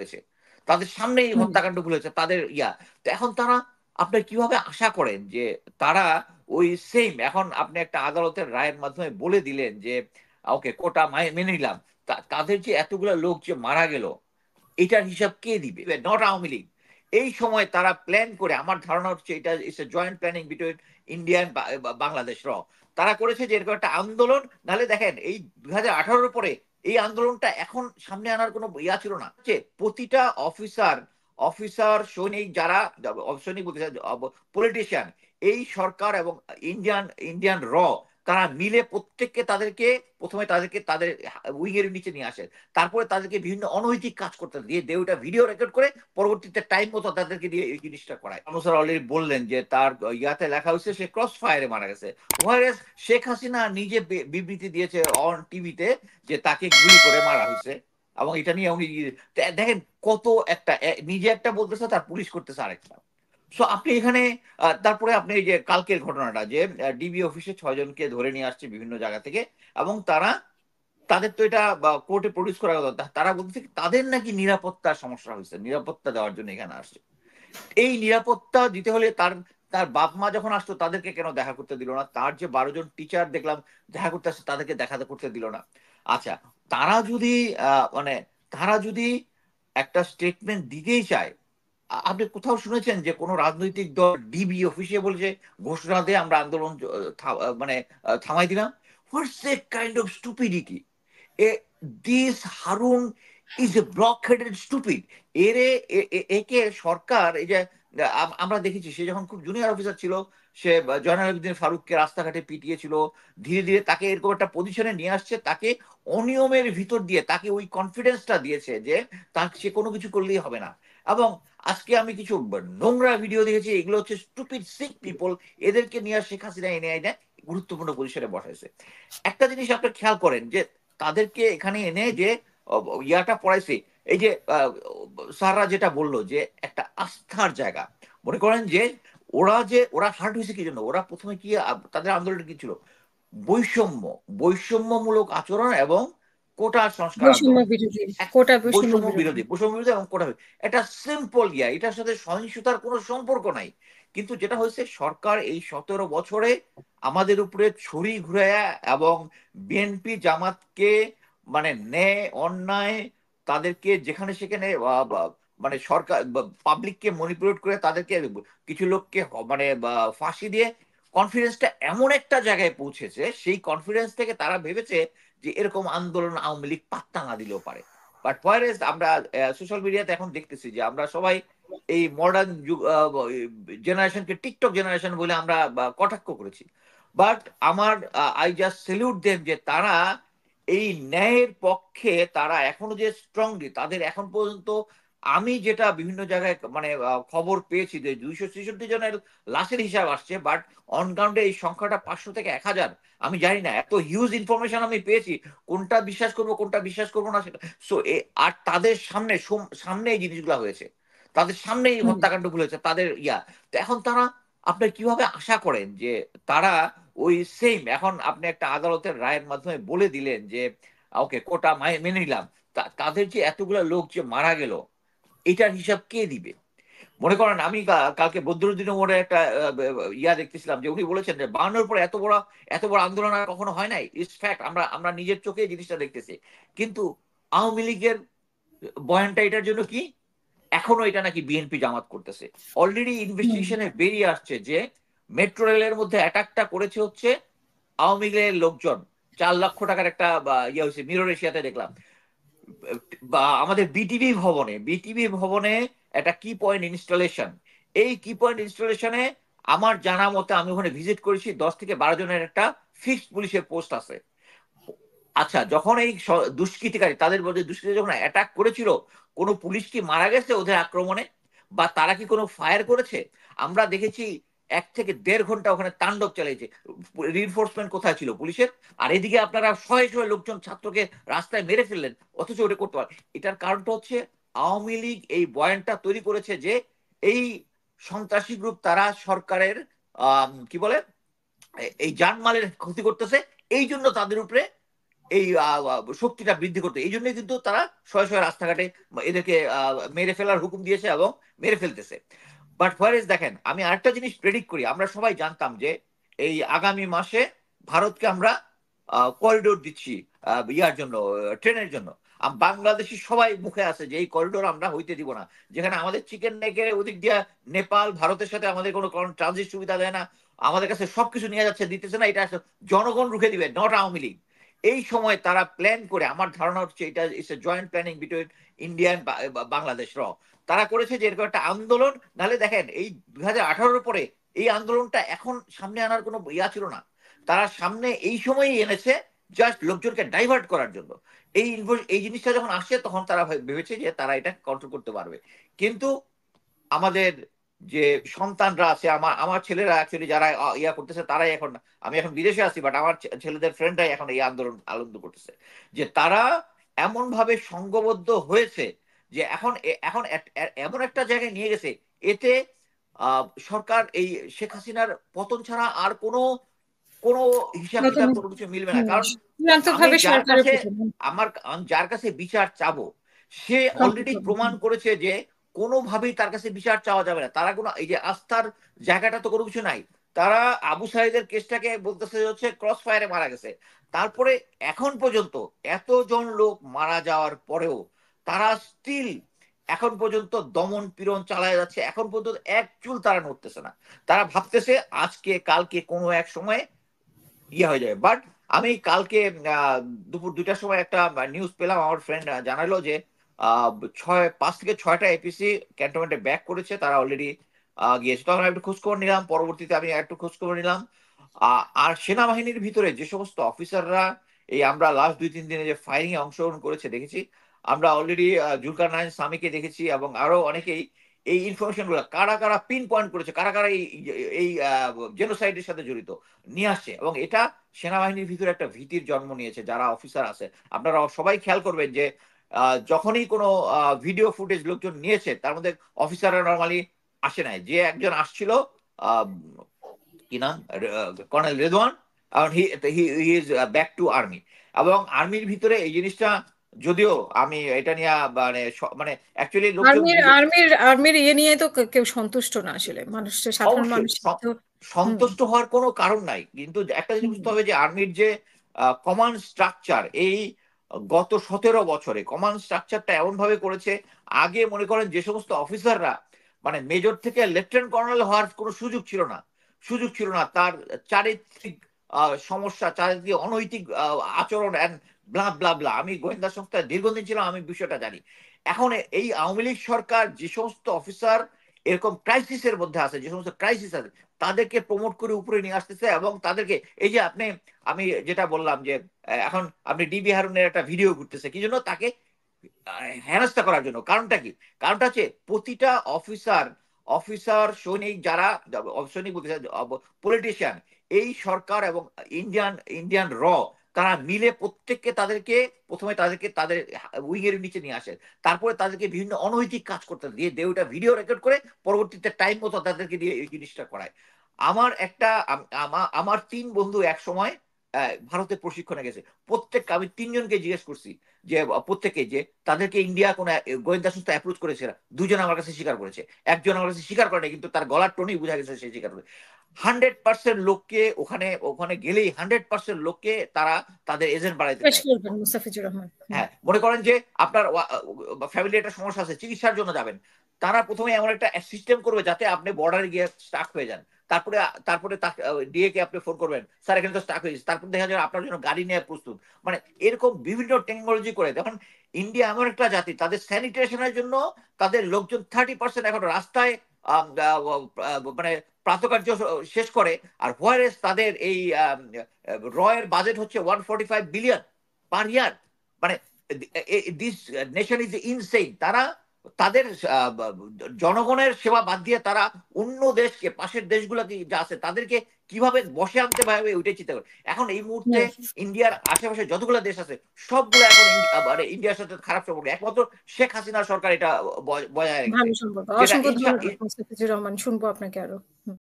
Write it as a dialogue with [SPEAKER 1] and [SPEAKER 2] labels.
[SPEAKER 1] হয়েছে, তাদের সামনেই হত্যাকাণ্ডগুলো হয়েছে, তাদের তো এখন তারা, আপনি কিভাবে আশা করেন যে তারা ওই সেম, এখন আপনি একটা আদালতের রায়ের মাধ্যমে বলে দিলেন যে ওকে কোটা মেনে নিলাম, তাদের যে এতগুলো লোক যে মারা গেল এটার হিসাব কে দিবে? নট আওয়ামী লীগ। এই সময় তারা প্ল্যান করে, আমার ধারণা হচ্ছে এটা it's a joint planning between Indian Bangladesh তারা করেছে যে এরকম একটা আন্দোলন, নাহলে দেখেন এই 2018 পরে এই আন্দোলনটা এখন সামনে আনার কোনো ছিল না, যে প্রতিটা অফিসার অফিসার সৈনিক, যারা সৈনিক বলতে পলিটিশিয়ান, এই সরকার এবং ইন্ডিয়ান ইন্ডিয়ান তারা মিলে প্রত্যেককে তাদেরকে প্রথমে তাদেরকে তাদের উইং এর নিচে নিয়ে আসে, তারপরে তাদেরকে বিভিন্ন অনৈতিক কাজ করতে দিয়ে ওটা ভিডিও রেকর্ড করে পরবর্তীতে টাইম মতো তাদেরকে দিয়ে এই জিনিসটা করায়। স্যার অলরেডি বললেন যে তার ইয়াতে লেখা হয়েছে সে ক্রস ফায়ারে মারা গেছে, ওয়ারেস শেখ হাসিনা নিজে বিবৃতি দিয়েছে অন টিভিতে যে তাকে গুলি করে মারা হয়েছে, এবং এটা নিয়ে উনি দেখেন কত একটা, নিজে একটা বলতেছে তার পুলিশ করতেছে আরেকটা। সো আপনি এখানে তারপরে আপনি এই যে কালকের ঘটনাটা, যে ডিবি অফিসে 6 জনকে ধরে নিয়ে আসছে বিভিন্ন জায়গা থেকে, এবং তাদের তো এটা কোর্টে প্রডিউস করা কথা, তারা বলছে তাদের নাকি নিরাপত্তার সমস্যা হয়েছে, নিরাপত্তা দেওয়ার জন্য এখানে আসছে। এই নিরাপত্তা দিতে হলে তার তার বাপ মা যখন আসতো তাদেরকে কেন দেখা করতে দিল না? তার যে 12 জন টিচার দেখলাম দেখা করতে আসছে তাদেরকে দেখা করতে দিল না। আচ্ছা, তারা যদি মানে তারা যদি একটা স্টেটমেন্ট দিতেই চায়, আপনি কোথাও শুনেছেন যে কোনো রাজনৈতিক দল ডিবি অফিসে বলছে ঘোষণা দিয়ে আমরা আন্দোলন মানে থামাই দিলাম? What's a kind of stupidity! This Harun is a block headed stupid. এরে একে সরকার, এই যে আমরা দেখেছি সে যখন খুব জুনিয়র অফিসার ছিল, সে জয়নাল আবেদিন ফারুককে রাস্তাঘাটে পিটিয়েছিল, ধীরে ধীরে তাকে এরকম একটা পজিশনে নিয়ে আসছে, তাকে অনিয়মের ভিতর দিয়ে তাকে ওই কনফিডেন্সটা দিয়েছে যে তার সে কোনো কিছু করলেই হবে না। এবং আজকে আমি কিছু নোংরা ভিডিও দেখেছি, এগুলো হচ্ছে স্টুপিড সিক পিপল, এদেরকে নিয়ে শেখ হাসিনা এনে এনে গুরুত্বপূর্ণ পজিশনে বসাইছে। একটা জিনিস আপনি খেয়াল করেন যে তাদেরকে এখানে এনে যে ইয়াটা পড়াইছে, এই যে স্যাররা যেটা বললো যে একটা আস্থার জায়গা, মনে করেন যে ওরা হার্ট হয়েছে কি জন্য? ওরা প্রথমে কি তাদের আন্দোলন কি ছিল? বৈষম্য, বৈষম্যমূলক আচরণ এবং কোটা সংস্কার
[SPEAKER 2] বৈষম্য
[SPEAKER 1] আন্দোলন।
[SPEAKER 2] বিরোধী, কোটা বৈষম্য
[SPEAKER 1] বৈষম্য
[SPEAKER 2] বিরোধী।
[SPEAKER 1] বিরোধী, বৈষম্য বিরোধী এবং কোটা, এটা সিম্পল এটার সাথে সহিংসতার কোনো সম্পর্ক নাই। কিন্তু যেটা হয়েছে, সরকার এই 17 বছরে আমাদের উপরে ছুরি ঘুরাইয়া এবং বিএনপি জামাতকে মানে ন্যায় অন্যায় তাদেরকে যেখানে সেখানে মানে সরকার পাবলিককে মনিপুলেট করে তাদেরকে কিছু লোককে মানে ফাঁসি দিয়ে কনফিডেন্সটা এমন একটা জায়গায় পৌঁছেছে, সেই কনফিডেন্স থেকে তারা ভেবেছে যে এরকম আন্দোলন আওয়ামী লীগ পাত্তা না দিলেও পারে। বাট পয়ের আমরা সোশ্যাল মিডিয়াতে এখন দেখতেছি যে আমরা সবাই এই মডার্ন জেনারেশনকে টিকটক জেনারেশন বলে আমরা কটাক্ষ করেছি। বাট আমার আই জাস্ট সেলিউট দেম যে তারা এই ন্যায়ের পক্ষে তারা এখনো যে স্ট্রংলি, তাদের এখন পর্যন্ত আমি যেটা বিভিন্ন জায়গায় মানে খবর পেয়েছি যে 263 জনের লাশের হিসাব আসছে, বাট অন গ্রাউন্ডে এই সংখ্যাটা 500 থেকে 1000। আমি জানি না, এত হিউজ ইনফরমেশন আমি পেয়েছি, কোনটা বিশ্বাস করবো কোনটা বিশ্বাস করবো না সেটা। সো আর তাদের সামনে সামনে এই জিনিসগুলো হয়েছে, তাদের সামনে এই হত্যাকাণ্ডগুলো হয়েছে, তাদের তো এখন তারা, আপনি কিভাবে আশা করেন যে তারা ওই সেম, এখন আপনি একটা আদালতের রায়ের মাধ্যমে বলে দিলেন যে ওকে কোটা মেনে নিলাম, তাদের যে এতগুলো লোক যে মারা গেল এটার হিসাব কে দিবে? মনে করেন আমি কালকে বদরুদ্দিন ওমরের একটা দেখতেছিলাম, যে উনি বলেছেন যে 52 পরে এত বড় আন্দোলন আর কখনো হয় নাই। ইটস ফ্যাক্ট, আমরা আমরা নিজের চোখে এই জিনিসটা দেখতেছি। কিন্তু আওয়ামী লীগের বয়ানটা এটার জন্য কি? এখনো এটা নাকি বিএনপি জামাত করতেছে। অলরেডি ইনভেস্টিগেশনে বেরিয়ে আসছে যে মেট্রো রেলের মধ্যে অ্যাটাকটা করেছে হচ্ছে আওয়ামী লীগের লোকজন। 4 লক্ষ টাকার একটা হয়েছে, মিরর এশিয়াতে দেখলাম। বা আমাদের বিটিভি ভবনে একটা কি পয়েন্ট ইনস্টলেশন, এই কি পয়েন্ট ইনস্টলেশনে আমার জানা মতে, আমি ওখানে ভিজিট করেছি, 10 থেকে 12 জনের একটা ফিক্সড পুলিশের পোস্ট আছে। আচ্ছা, যখন এই দুষ্কৃতিকারী, তাদের মধ্যে দুষ্কৃতি যখন অ্যাটাক করেছিল, কোনো পুলিশ কি মারা গেছে ওদের আক্রমণে? বা তারা কি কোনো ফায়ার করেছে? আমরা দেখেছি 1 থেকে 1.5 ঘন্টা ওখানে তাণ্ডব চালিয়েছে। রিনফোর্সমেন্ট কোথায় ছিল পুলিশের? আর এদিকে আপনারা শয়ে শয়ে লোকজন ছাত্রকে রাস্তায় মেরে ফেললেন, অথচ ওটা করতে পারেন। এটার কারণটা হচ্ছে আওয়ামী লীগ এই বয়ানটা তৈরি করেছে যে এই সন্ত্রাসী গ্রুপ তারা সরকারের কি বলে এই জানমালের ক্ষতি করতেছে, এই জন্য তাদের উপরে এই শক্তিটা বৃদ্ধি করতে। এই জন্যই কিন্তু তারা শয়ে শয়ে রাস্তাঘাটে এদেরকে মেরে ফেলার হুকুম দিয়েছে এবং মেরে ফেলতেছে। বাট হোয়ার দেখেন, আমি আরেকটা জিনিস প্রেডিক্ট করি। আমরা সবাই জানতাম যে এই আগামী মাসে ভারতকে আমরা করিডোর দিচ্ছি ইয়ার জন্য, ট্রেনের জন্য। বাংলাদেশি সবাই মুখে আছে যে এই করিডোর আমরা হইতে দিব না, যেখানে আমাদের চিকেন নেকের ওদিক দিয়ে নেপাল ভারতের সাথে আমাদের কোনো ট্রানজিট সুবিধা দেয় না, আমাদের কাছে সবকিছু নিয়ে যাচ্ছে, দিতেছে না। এটা জনগণ রুখে দিবে, নট আওয়ামী লীগ। এই সময় তারা প্ল্যান করে, আমার ধারণা হচ্ছে এটা it's a joint planning between India and Bangladesh তারা করেছে যে এরকম একটা আন্দোলন। নাহলে দেখেন এই 2018 পরে এই আন্দোলনটা এখন সামনে আনার কোনো ইয়া ছিল না। তারা সামনে এই সময়ই এনেছে জাস্ট লোকজনকে ডাইভার্ট করার জন্য। এই জিনিসটা যখন আসছে তখন তারা ভেবেছে যে তারা এটা কন্ট্রোল করতে পারবে। কিন্তু আমাদের যে সন্তানরা আছে, আমার ছেলেরা অ্যাকচুয়ালি যারা ইয়া করতেছে তারাই এখন, আমি এখন বিদেশে আছি বাট আমার ছেলেদের ফ্রেন্ডরাই এখন এই আনন্দ করতেছে যে তারা এমন ভাবে সংঘবদ্ধ হয়েছে যে এখন এখন এমন একটা জায়গায় নিয়ে গেছে। এতে সরকার এই শেখ হাসিনার পতন ছাড়া আর কোনো কোনো হিসাব কিতাব কোনো কিছু মিলবে না। কারণ আমি যার কাছে বিচার চাবো সে অলরেডি প্রমাণ করেছে যে কোনোভাবেই তার কাছে বিচার চাওয়া যাবে না। তারা কোনো এই যে আস্থার জায়গাটা তো কোনো কিছু নাই। তারা আবু সাইদের কেসটাকে বলতেছে হচ্ছে ক্রস ফায়ারে মারা গেছে। তারপরে এখন পর্যন্ত এতজন লোক মারা যাওয়ার পরেও তারা স্টিল এখন পর্যন্ত দমন পীড়ন চালায় যাচ্ছে। এখন পর্যন্ত এক চুল তারা নড়তেছে না। তারা ভাবতেছে আজকে কালকে কোনো এক সময় ইয়ে হয়ে যাবে। বাট আমি কালকে দুপুর 2টার সময় একটা নিউজ পেলাম, আমার ফ্রেন্ড জানালো যে 5 থেকে 6টা এপিসি ক্যান্টনমেন্টে ব্যাক করেছে, তারা অলরেডি গিয়েছে। তখন একটু খোঁজখবর নিলাম, পরবর্তীতে আমি একটু খোঁজখবর নিলাম। আর সেনাবাহিনীর ভিতরে যে সমস্ত অফিসাররা এই আমরা লাস্ট 2-3 দিনে যে ফায়ারিং এ অংশগ্রহণ করেছে দেখেছি, আমরা অলরেডি জুলকার নাইন সামিকে দেখেছি এবং আরো অনেকেই এই ইনফরমেশন গুলো কারা কারা পিন পয়েন্ট করেছে, কারা কারা এই জেনোসাইডের সাথে জড়িত নিয়ে আসছে। এবং এটা সেনাবাহিনীর ভিতরে একটা ভীতির জন্ম নিয়েছে। যারা অফিসার আছে আপনারা সবাই খেয়াল করবেন যে যখনই কোনো ভিডিও ফুটেজ লোকজন নিয়েছে তার মধ্যে অফিসাররা নর্মালি আসে নাই। যে একজন আসছিল কি নাম, colonel Redwan, he is back to army. এবং আর্মির ভিতরে এই জিনিসটা, যদিও আমি এটা নিয়ে মানে অ্যাকচুয়ালি লোকজন
[SPEAKER 2] আর্মির ইয়ে নিয়ে তো কেউ সন্তুষ্ট না আসলে, মানুষ, সাধারণ মানুষ
[SPEAKER 1] সন্তুষ্ট হওয়ার কোনো কারণ নাই। কিন্তু একটা জিনিস বুঝতে হবে যে আর্মির যে কমান্ড স্ট্রাকচার এই গত 17 বছরে কমান্ড স্ট্রাকচারটা এমন ভাবে করেছে, আগে মনে করেন যে সমস্ত অফিসাররা মানে মেজর থেকে লেফটেন্যান্ট কর্নেল হওয়ার কোনো সুযোগ ছিল না, তার চারিত্রিক সমস্যা, চারিত্রিক অনৈতিক আচরণ অ্যান্ড ব্লা ব্লা ব্লা। আমি গোয়েন্দা সংস্থায় দীর্ঘদিন ছিলাম, আমি বিষয়টা জানি। এখন এই আওয়ামী লীগ সরকার যে সমস্ত অফিসার এরকম ক্রাইসিসের মধ্যে আছে, যে সমস্ত ক্রাইসিস আছে তাদেরকে প্রমোট করে উপরে নিয়ে আসতেছে। এবং তাদেরকে এই যে আমি যেটা বললাম যে এখন আপনি ডিবি হারুনের একটা ভিডিও ঘুরতেছে কি জন্য, তাকে হেনস্থা করার জন্য। কারণটা কি? কারণটা হচ্ছে প্রতিটা অফিসার সৈনিক, যারা সৈনিক বলতে পলিটিশিয়ান, এই সরকার এবং ইন্ডিয়ান তারা মিলে প্রত্যেককে তাদেরকে প্রথমে তাদের উইং এর নিচে নিয়ে আসে, তারপরে তাদেরকে বিভিন্ন অনৈতিক কাজ করতে দিয়ে ওটা ভিডিও রেকর্ড করে পরবর্তীতে টাইম মতো তাদেরকে দিয়ে এই জিনিসটা করায়। আমার 3 বন্ধু এক সময় ভারতে প্রশিক্ষণে গেছে। আমি 3জনকে জিজ্ঞেস করছি যে প্রত্যেকে যে তাদেরকে ইন্ডিয়া কোন গোয়েন্দা সংস্থা অ্যাপ্রোচ করেছে, 2জন আমার কাছে স্বীকার করেছে, একজন আমার কাছে স্বীকার করে কিন্তু তার গলার টোনেই বোঝা গেছে সে স্বীকার করে। 100% লোককে ওখানে গেলেই 100% লোককে তারা তাদের এজেন্ট বাড়াইতে চায়। হ্যাঁ, মনে করেন যে আপনার ফ্যামিলি একটা সমস্যা আছে, চিকিৎসার জন্য যাবেন, তারা প্রথমে এমন একটা সিস্টেম করবে যাতে আপনি বর্ডারে গিয়ে স্টাক হয়ে যান। তারপরে ডিএ কে আপনি ফোন করবেন, স্যার এখানে তো স্টাক হয়েছে, তারপর দেখা যাবে আপনার জন্য গাড়ি নেওয়া প্রস্তুত। মানে এরকম বিভিন্ন টেকনোলজি করে। দেখুন ইন্ডিয়া এমন একটা জাতি, তাদের স্যানিটেশনের জন্য তাদের লোকজন 30% এখন রাস্তায় মানে প্রাতকার্য শেষ করে। আর হোয়ারেস তাদের এই রয়ের বাজেট হচ্ছে 145 বিলিয়ন পার ইয়ার। মানে দিস নেশন ইজ ইনসেইন। তারা তাদের জনগণের সেবা বাদ দিয়ে তারা অন্য দেশকে, পাশের দেশগুলোকে যা আছে তাদেরকে কিভাবে বসে আনতে পারবে ওইটাই চিন্তা করে। এখন এই মুহূর্তে ইন্ডিয়ার আশেপাশে যতগুলো দেশ আছে সবগুলো এখন মানে ইন্ডিয়ার সাথে খারাপ সম্পর্ক, একমাত্র শেখ হাসিনা সরকার এটা বজায় রেখেছে।
[SPEAKER 2] ভালো সম্পর্ক। অসংখ্য ধন্যবাদ মুস্তাফিজুর রহমান, শুনবো আপনাকে আরো।